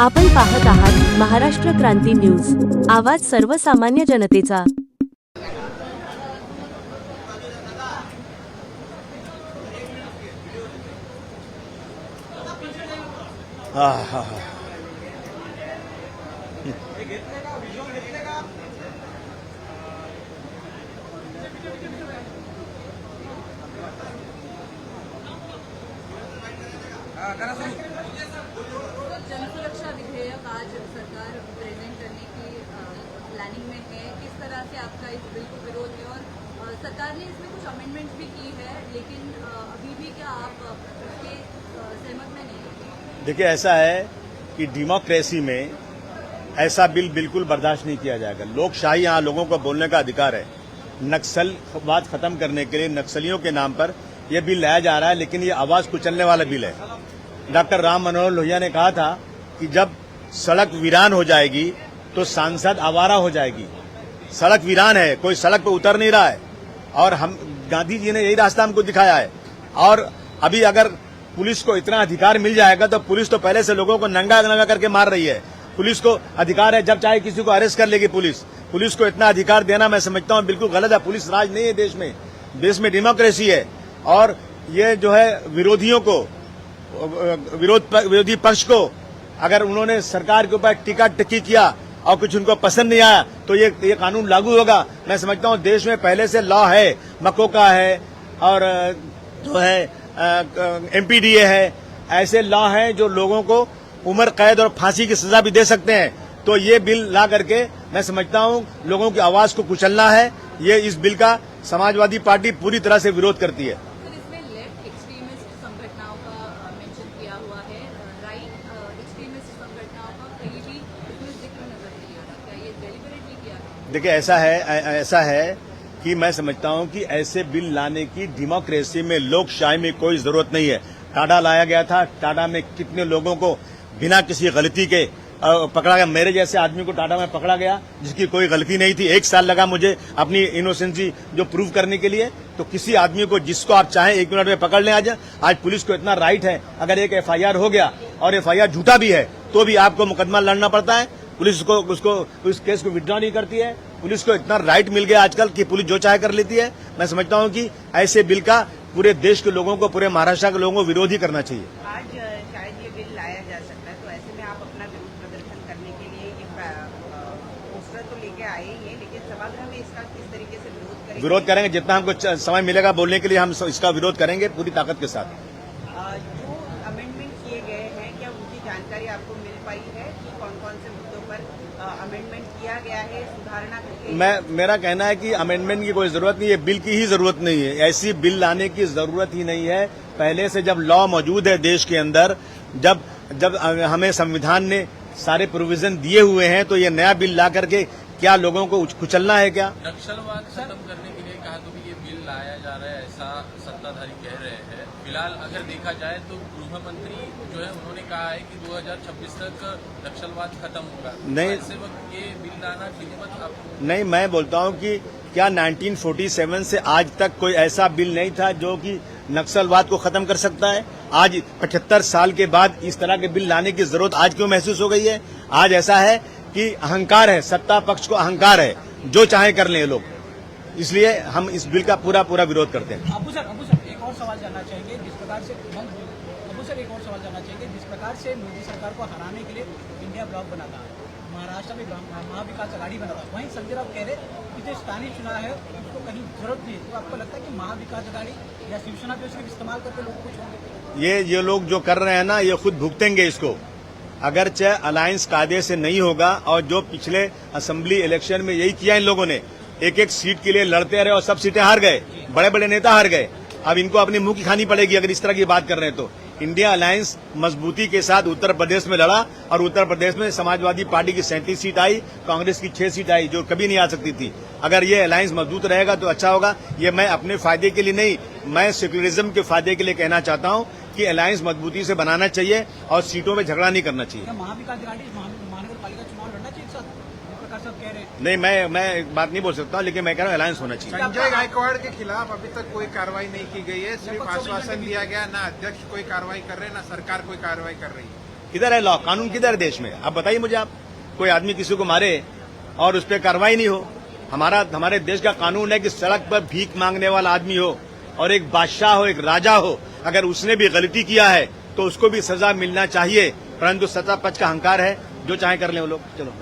आपण पाहत आहात महाराष्ट्र क्रांती न्यूज, आवाज सर्वसामान्य जनतेचा। जनसुरक्षा विधेयक आज सरकार प्रेजेंट करने की प्लानिंग में है। किस तरह से आपका इस बिल को विरोध है और सरकार ने इसमें कुछ अमेंडमेंट्स भी की है, लेकिन अभी भी क्या आप उसके सहमत में नहीं हैं? देखिए, ऐसा है कि डेमोक्रेसी में ऐसा बिल बिल्कुल बर्दाश्त नहीं किया जाएगा। लोकशाही, यहाँ लोगों को बोलने का अधिकार है। नक्सलवाद खत्म करने के लिए नक्सलियों के नाम पर यह बिल लाया जा रहा है, लेकिन ये आवाज कुचलने वाला बिल है। डॉक्टर राम मनोहर लोहिया ने कहा था कि जब सड़क वीरान हो जाएगी तो सांसद आवारा हो जाएगी। सड़क वीरान है, कोई सड़क पर उतर नहीं रहा है, और हम गांधी जी ने यही रास्ता हमको दिखाया है। और अभी अगर पुलिस को इतना अधिकार मिल जाएगा तो पुलिस तो पहले से लोगों को नंगा नंगा करके मार रही है। पुलिस को अधिकार है, जब चाहे किसी को अरेस्ट कर लेगी पुलिस को इतना अधिकार देना मैं समझता हूं बिल्कुल गलत है। पुलिस राज नहीं है देश में डेमोक्रेसी है। और ये जो है विरोधियों को, विरोधी पक्ष को, अगर उन्होंने सरकार के ऊपर टीका टिक्की किया और कुछ उनको पसंद नहीं आया तो ये कानून लागू होगा। मैं समझता हूं देश में पहले से लॉ है, मकोका है और जो है एमपीडीए है, ऐसे लॉ हैं जो लोगों को उम्र कैद और फांसी की सजा भी दे सकते हैं। तो ये बिल ला करके मैं समझता हूं लोगों की आवाज को कुचलना है। ये इस बिल का समाजवादी पार्टी पूरी तरह से विरोध करती है। सर, इसमें लेफ्ट एक्सट्रीमिस्ट संगठनों का मेंशन किया हुआ है, राइट एक्सट्रीमिस्ट संगठनों का कहीं भी इसमें जिक्र नजर नहीं आ रहा। क्या ये डेलिबरेटली किया है? देखिए, ऐसा है कि मैं समझता हूं कि ऐसे बिल लाने की डेमोक्रेसी में, लोकशाही में कोई जरूरत नहीं है। टाडा लाया गया था, टाडा में कितने लोगों को बिना किसी गलती के पकड़ा गया। मेरे जैसे आदमी को टाटा में पकड़ा गया जिसकी कोई गलती नहीं थी। 1 साल लगा मुझे अपनी इनोसेंसी जो प्रूव करने के लिए। तो किसी आदमी को जिसको आप चाहें 1 मिनट में पकड़ लें। आज पुलिस को इतना राइट है, अगर एक एफआईआर हो गया और एफआईआर झूठा भी है तो भी आपको मुकदमा लड़ना पड़ता है। पुलिस को उस केस को विड्रॉ नहीं करती है। पुलिस को इतना राइट मिल गया आजकल कि पुलिस जो चाहे कर लेती है। मैं समझता हूं कि ऐसे बिल का पूरे देश के लोगों को, पूरे महाराष्ट्र के लोगों को विरोध ही करना चाहिए। आज शायद ये बिल लाया जा सकता है, तो ऐसे में आप अपना विरोध प्रदर्शन करने के लिए ये पोस्टर तो लेके आए ही हैं, लेकिन सभागृह में इसका किस तरीके से विरोध करेंगे? जितना हमको समय मिलेगा बोलने के लिए हम इसका विरोध करेंगे पूरी ताकत के साथ। जो अमेंडमेंट किए गए हैं, क्या उनकी जानकारी आपको मिल पाई है कि कौन कौन से मुद्दों पर अमेंडमेंट किया गया है, सुधारणा की? मेरा कहना है कि अमेंडमेंट की कोई जरूरत नहीं है, बिल की ही जरूरत नहीं है। ऐसी बिल लाने की जरूरत ही नहीं है। पहले से जब लॉ मौजूद है देश के अंदर, जब हमें संविधान ने सारे प्रोविजन दिए हुए हैं, तो ये नया बिल ला करके क्या लोगों को कुचलना है क्या? नक्सलवाद खत्म करने के लिए कहा तो भी ये बिल लाया जा रहा है, ऐसा सत्ताधारी कह रहे हैं। फिलहाल अगर देखा जाए तो गृह मंत्री जो है उन्होंने कहा है कि 2026 तक नक्सलवाद खत्म होगा। नहीं, ऐसे वक्त ये बिल लाना ठीक नहीं, मैं बोलता हूं कि क्या 1947 से आज तक कोई ऐसा बिल नहीं था जो कि नक्सलवाद को खत्म कर सकता है? आज 75 साल के बाद इस तरह के बिल लाने की जरूरत आज क्यों महसूस हो गई है? आज ऐसा है कि अहंकार है, सत्ता पक्ष को अहंकार है, जो चाहे कर लें ये लोग। इसलिए हम इस बिल का पूरा विरोध करते हैं। अबू सर एक और सवाल जानना चाहेंगे। जिस प्रकार से मोदी सरकार को हराने के लिए इंडिया ब्लॉक बना था, महाराष्ट्र में महाविकास अघाड़ी बना था, वहीं संजय राउत कह रहे कि जो स्थानीय चुनाव है उसको कहीं जरूरत नहीं है। तो आपको लगता है कि महाविकास अघाड़ी या शिवसेना जो सिर्फ इस्तेमाल करके लोग कुछ होंगे? ये लोग जो कर रहे हैं ना, ये खुद भुगतेंगे इसको। अगरचे अलायंस कायदे से नहीं होगा, और जो पिछले असेंबली इलेक्शन में यही किया इन लोगों ने, एक सीट के लिए लड़ते रहे और सब सीटें हार गए, बड़े नेता हार गए। अब इनको अपनी मुंह की खानी पड़ेगी अगर इस तरह की बात कर रहे हैं तो। इंडिया अलायंस मजबूती के साथ उत्तर प्रदेश में लड़ा और उत्तर प्रदेश में समाजवादी पार्टी की 37 सीट आई, कांग्रेस की 6 सीट आई, जो कभी नहीं आ सकती थी। अगर ये अलायंस मजबूत रहेगा तो अच्छा होगा। ये मैं अपने फायदे के लिए नहीं, मैं सेक्युलरिज्म के फायदे के लिए कहना चाहता हूं कि अलायंस मजबूती से बनाना चाहिए और सीटों में झगड़ा नहीं करना चाहिए। महाविकास अघाड़ी महानगर पालिका चुनाव लड़ना चाहिए एक साथ? प्रकार साहब कह रहे हैं। नहीं, मैं एक बात नहीं बोल सकता, लेकिन मैं कह रहा हूँ अलायंस होना चाहिए। संजय गायकवाड़ के खिलाफ अभी तक कोई कार्रवाई नहीं की गई है, सिर्फ आश्वासन दिया गया। ना अध्यक्ष कोई कार्रवाई कर रहे हैं, ना सरकार कोई कार्रवाई कर रही है। किधर है लॉ, कानून किधर है देश में? आप बताइए मुझे। आप कोई आदमी किसी को मारे और उस पर कार्रवाई नहीं हो। हमारे देश का कानून है कि सड़क पर भीख मांगने वाला आदमी हो और एक बादशाह हो, एक राजा हो, अगर उसने भी गलती किया है तो उसको भी सजा मिलना चाहिए। परंतु सत्ता पक्ष का अहंकार है, जो चाहे कर ले वो लोग। चलो